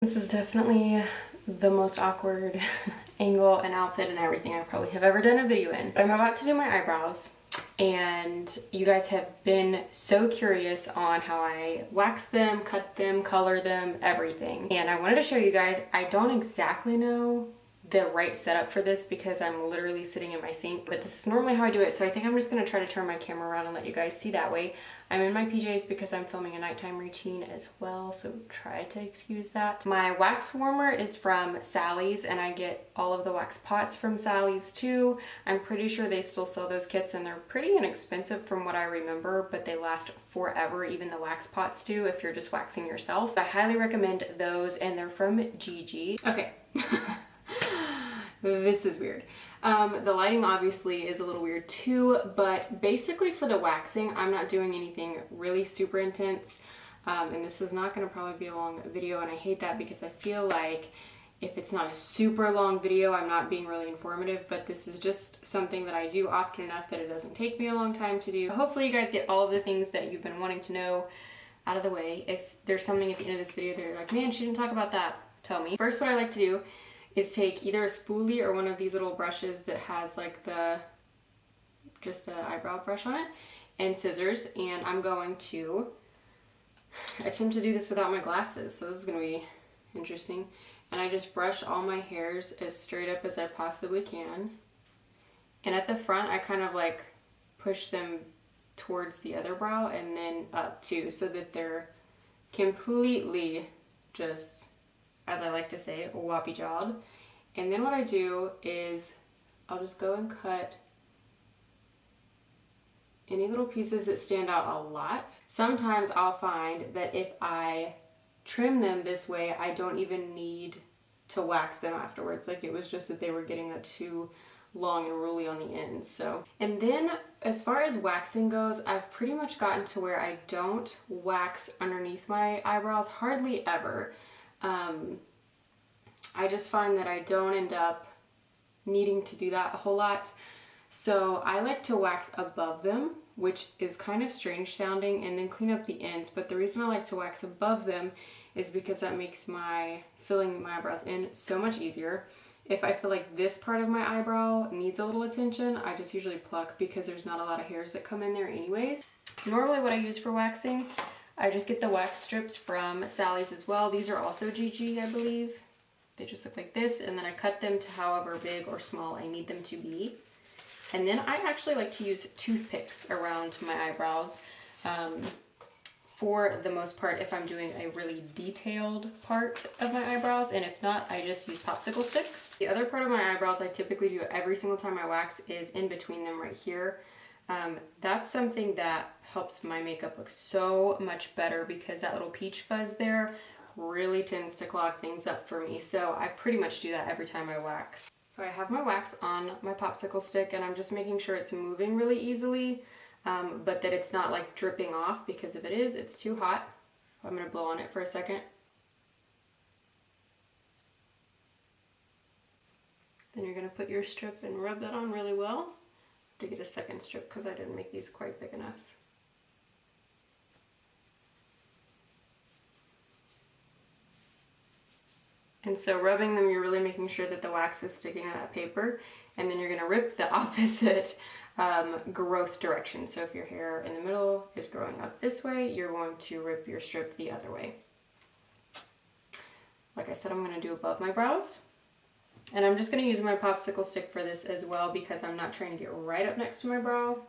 This is definitely the most awkward angle and outfit and everything I probably have ever done a video in. But I'm about to do my eyebrows, and you guys have been so curious on how I wax them, cut them, color them, everything. And I wanted to show you guys, I don't exactly know the right setup for this because I'm literally sitting in my sink, but this is normally how I do it. So I think I'm just gonna try to turn my camera around and let you guys see that way. I'm in my PJs because I'm filming a nighttime routine as well, so try to excuse that. My wax warmer is from Sally's, and I get all of the wax pots from Sally's too. I'm pretty sure they still sell those kits, and they're pretty inexpensive from what I remember, but they last forever, even the wax pots do if you're just waxing yourself. I highly recommend those, and they're from Gigi. Okay. This is weird. The lighting obviously is a little weird too, but basically for the waxing, I'm not doing anything really super intense. And this is not going to probably be a long video, and I hate that because I feel like if it's not a super long video, I'm not being really informative, but this is just something that I do often enough that it doesn't take me a long time to do. Hopefully you guys get all of the things that you've been wanting to know out of the way. If there's something at the end of this video that you're like, man, she didn't talk about that, tell me. First, what I like to do is take either a spoolie or one of these little brushes that has like just an eyebrow brush on it, and scissors, and I'm going to attempt to do this without my glasses, so this is going to be interesting. And I just brush all my hairs as straight up as I possibly can, and at the front I kind of like push them towards the other brow and then up too, so that they're completely just, as I like to say, whoppy jawed. And then what I do is I'll just go and cut any little pieces that stand out a lot. Sometimes I'll find that if I trim them this way, I don't even need to wax them afterwards. Like, it was just that they were getting too long and ruly on the ends. So, and then as far as waxing goes, I've pretty much gotten to where I don't wax underneath my eyebrows, hardly ever. I just find that I don't end up needing to do that a whole lot. So I like to wax above them, which is kind of strange sounding, and then clean up the ends. But the reason I like to wax above them is because that makes filling my eyebrows in so much easier. If I feel like this part of my eyebrow needs a little attention, I just usually pluck because there's not a lot of hairs that come in there anyways. Normally what I use for waxing, I just get the wax strips from Sally's as well. These are also Gigi, I believe. They just look like this, and then I cut them to however big or small I need them to be. And then I actually like to use toothpicks around my eyebrows for the most part if I'm doing a really detailed part of my eyebrows, and if not, I just use popsicle sticks. The other part of my eyebrows I typically do every single time I wax is in between them right here. That's something that helps my makeup look so much better because that little peach fuzz there really tends to clog things up for me. So I pretty much do that every time I wax. So I have my wax on my popsicle stick, and I'm just making sure it's moving really easily, but that it's not like dripping off, because if it is, it's too hot. I'm gonna blow on it for a second. Then you're gonna put your strip and rub that on really well. To get a second strip because I didn't make these quite big enough. And so rubbing them, you're really making sure that the wax is sticking to that paper, and then you're going to rip the opposite growth direction. So if your hair in the middle is growing up this way, you're going to rip your strip the other way. Like I said, I'm going to do above my brows. And I'm just going to use my popsicle stick for this as well because I'm not trying to get right up next to my brow.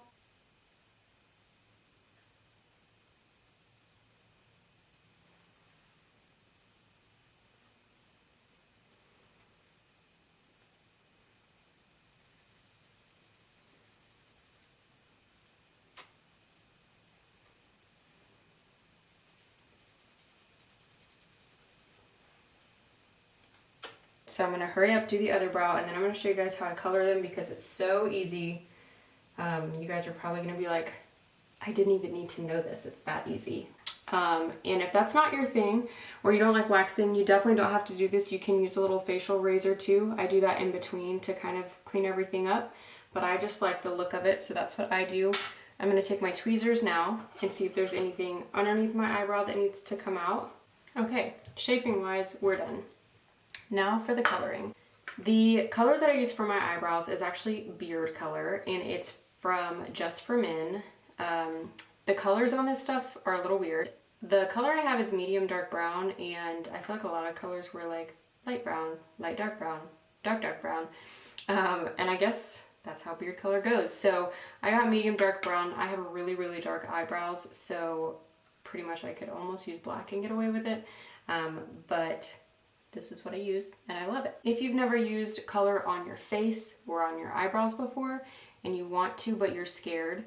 So I'm going to hurry up, do the other brow, and then I'm going to show you guys how I color them because it's so easy. You guys are probably going to be like, I didn't even need to know this. It's that easy. And if that's not your thing, or you don't like waxing, you definitely don't have to do this. You can use a little facial razor too. I do that in between to kind of clean everything up, but I just like the look of it, so that's what I do. I'm going to take my tweezers now and see if there's anything underneath my eyebrow that needs to come out. Okay, shaping wise, we're done. Now for the coloring. The color that I use for my eyebrows is actually beard color, and it's from Just for Men. The colors on this stuff are a little weird. The color I have is medium dark brown, and I feel like a lot of colors were like light brown, light dark brown, dark brown. And I guess that's how beard color goes. So I got medium dark brown. I have really, really dark eyebrows, so pretty much I could almost use black and get away with it. But this is what I use, and I love it. If you've never used color on your face or on your eyebrows before, and you want to, but you're scared,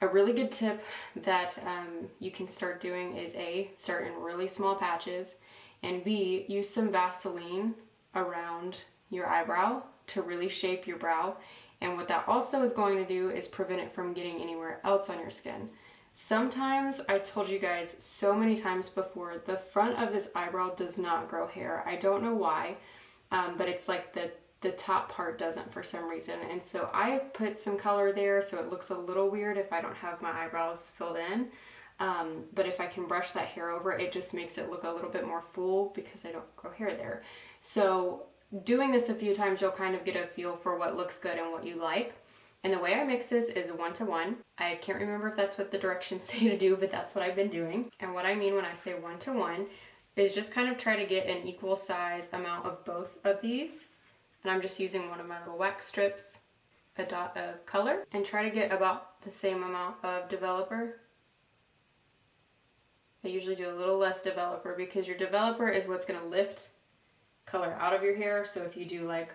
a really good tip that you can start doing is A, start in really small patches, and B, use some Vaseline around your eyebrow to really shape your brow. And what that also is going to do is prevent it from getting anywhere else on your skin. Sometimes, I told you guys so many times before, the front of this eyebrow does not grow hair. I don't know why, but it's like the top part doesn't for some reason. And so I put some color there so it looks a little weird if I don't have my eyebrows filled in. But if I can brush that hair over, it just makes it look a little bit more full because I don't grow hair there. So doing this a few times, you'll kind of get a feel for what looks good and what you like. And the way I mix this is 1-to-1. I can't remember if that's what the directions say to do, but that's what I've been doing. And what I mean when I say 1-to-1 is just kind of try to get an equal size amount of both of these. And I'm just using one of my little wax strips, a dot of color, and try to get about the same amount of developer. I usually do a little less developer because your developer is what's going to lift color out of your hair. So if you do like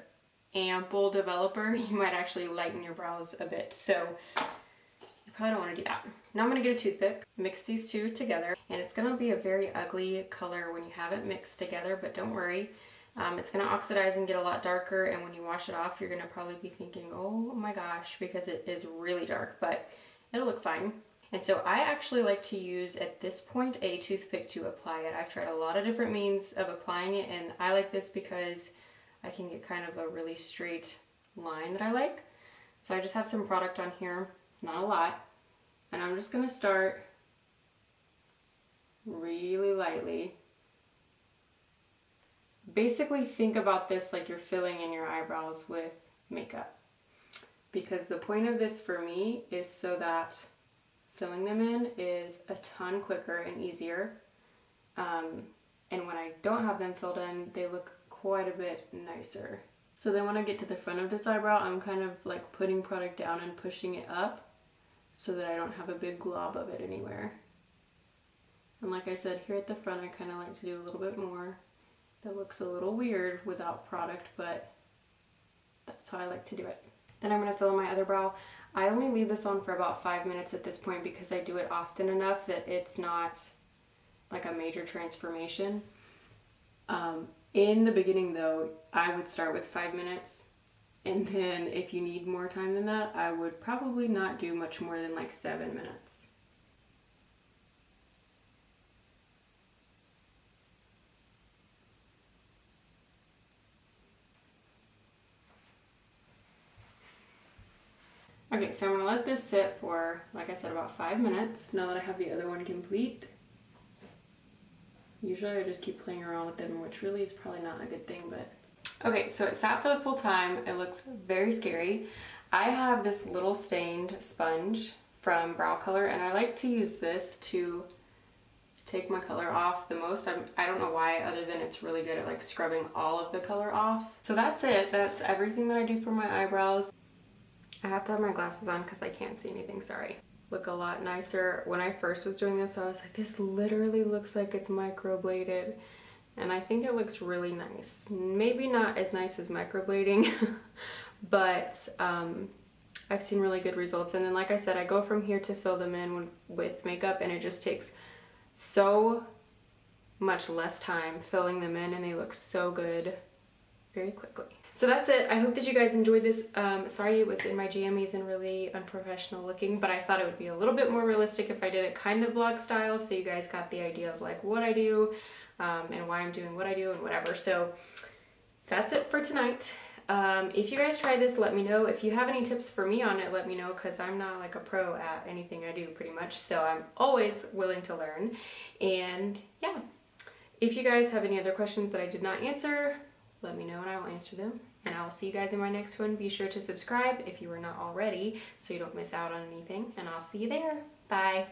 ample developer, you might actually lighten your brows a bit. So you probably don't want to do that. Now I'm going to get a toothpick, mix these two together, and it's going to be a very ugly color when you have it mixed together, but don't worry. It's going to oxidize and get a lot darker, and when you wash it off, you're going to probably be thinking, oh my gosh, because it is really dark, but it'll look fine. And so I actually like to use, at this point, a toothpick to apply it. I've tried a lot of different means of applying it, and I like this because I can get kind of a really straight line that I like. So I just have some product on here, not a lot, and I'm just going to start really lightly. Basically think about this like you're filling in your eyebrows with makeup, because the point of this for me is so that filling them in is a ton quicker and easier, and when I don't have them filled in, they look quite a bit nicer. So then when I get to the front of this eyebrow, I'm kind of like putting product down and pushing it up so that I don't have a big glob of it anywhere. And like I said, here at the front, I kind of like to do a little bit more. That looks a little weird without product, but that's how I like to do it. Then I'm going to fill in my other brow. I only leave this on for about 5 minutes at this point because I do it often enough that it's not like a major transformation. In the beginning though, I would start with 5 minutes, and then if you need more time than that, I would probably not do much more than like 7 minutes. Okay, so I'm gonna let this sit for, like I said, about 5 minutes, now that I have the other one complete. Usually I just keep playing around with them, which really is probably not a good thing, but... Okay, so it sat for the full time. It looks very scary. I have this little stained sponge from Brow Color, and I like to use this to take my color off the most. I don't know why, other than it's really good at like scrubbing all of the color off. So that's it. That's everything that I do for my eyebrows. I have to have my glasses on because I can't see anything, sorry. Look a lot nicer. When I first was doing this, I was like, this literally looks like it's microbladed, and I think it looks really nice. Maybe not as nice as microblading, but I've seen really good results. And then like I said, I go from here to fill them in with makeup, and it just takes so much less time filling them in, and they look so good very quickly. So that's it. I hope that you guys enjoyed this. Sorry it was in my jammies and really unprofessional looking, but I thought it would be a little bit more realistic if I did it kind of vlog style, so you guys got the idea of like what I do and why I'm doing what I do and whatever. So that's it for tonight. If you guys try this, let me know. If you have any tips for me on it, let me know, because I'm not like a pro at anything I do pretty much, so I'm always willing to learn. And yeah, If you guys have any other questions that I did not answer, let me know and I will answer them. And I will see you guys in my next one. Be sure to subscribe if you are not already so you don't miss out on anything. And I'll see you there. Bye.